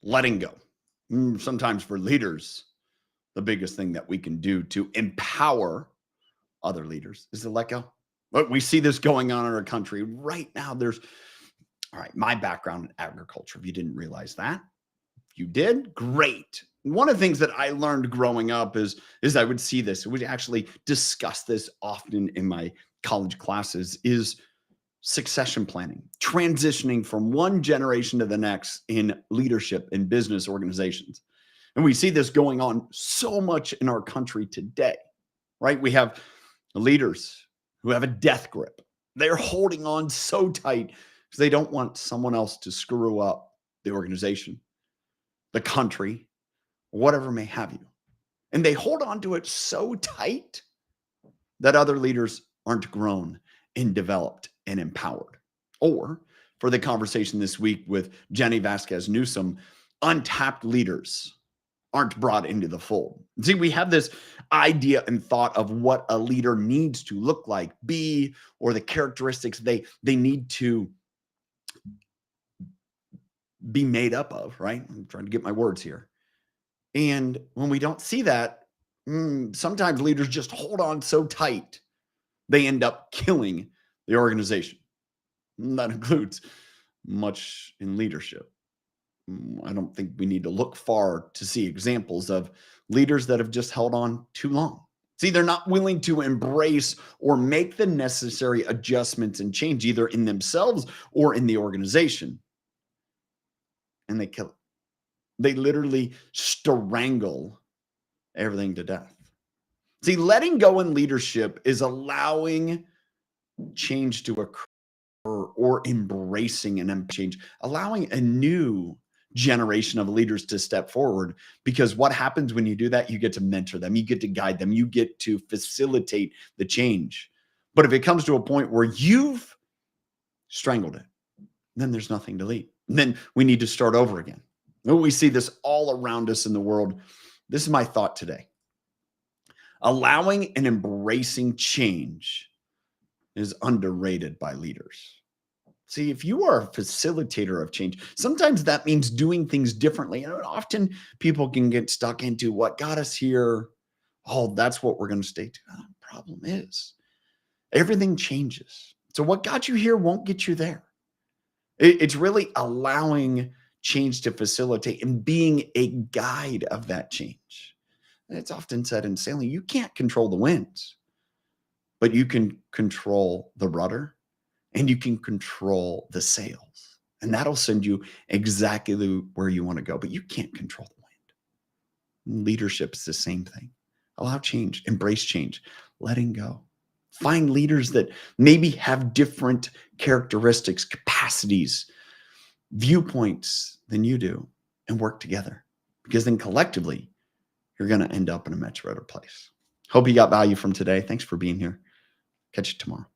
letting go. Sometimes for leaders, the biggest thing that we can do to empower other leaders is to let go. But we see this going on in our country right now. All right, my background in agriculture. If you didn't realize that, if you did, great. One of the things that I learned growing up is I would see this. We actually discuss this often in my college classes. Is succession planning, transitioning from one generation to the next in leadership in business organizations. And we see this going on so much in our country today, right? We have leaders who have a death grip. They're holding on so tight because they don't want someone else to screw up the organization, the country, whatever may have you. And they hold on to it so tight that other leaders aren't grown and developed and empowered. Or for the conversation this week with Jenny Vasquez Newsom, untapped leaders aren't brought into the fold. See, we have this idea and thought of what a leader needs to look like, be, or the characteristics they need to be made up of, right? I'm trying to get my words here. And when we don't see that, sometimes leaders just hold on so tight, they end up killing the organization. That includes much in leadership. I don't think we need to look far to see examples of leaders that have just held on too long. See, they're not willing to embrace or make the necessary adjustments and change either in themselves or in the organization. And they kill it. They literally strangle everything to death. See, letting go in leadership is allowing change to occur or embracing an change, allowing a new generation of leaders to step forward. Because what happens when you do that, you get to mentor them, you get to guide them, you get to facilitate the change. But if it comes to a point where you've strangled it, then there's nothing to lead. And then we need to start over again. We see this all around us in the world. This is my thought today. Allowing and embracing change is underrated by leaders. See, if you are a facilitator of change, sometimes that means doing things differently. And often people can get stuck into what got us here. Oh, that's what we're going to stay to. The problem is everything changes. So what got you here won't get you there. It's really allowing change to facilitate and being a guide of that change. And it's often said in sailing, you can't control the winds, but you can control the rudder and you can control the sails. And that'll send you exactly where you want to go, but you can't control the wind. Leadership is the same thing. Allow change, embrace change, letting go. Find leaders that maybe have different characteristics, capacities, viewpoints than you do, and work together. Because then collectively, you're going to end up in a much better place. Hope you got value from today. Thanks for being here. Catch you tomorrow.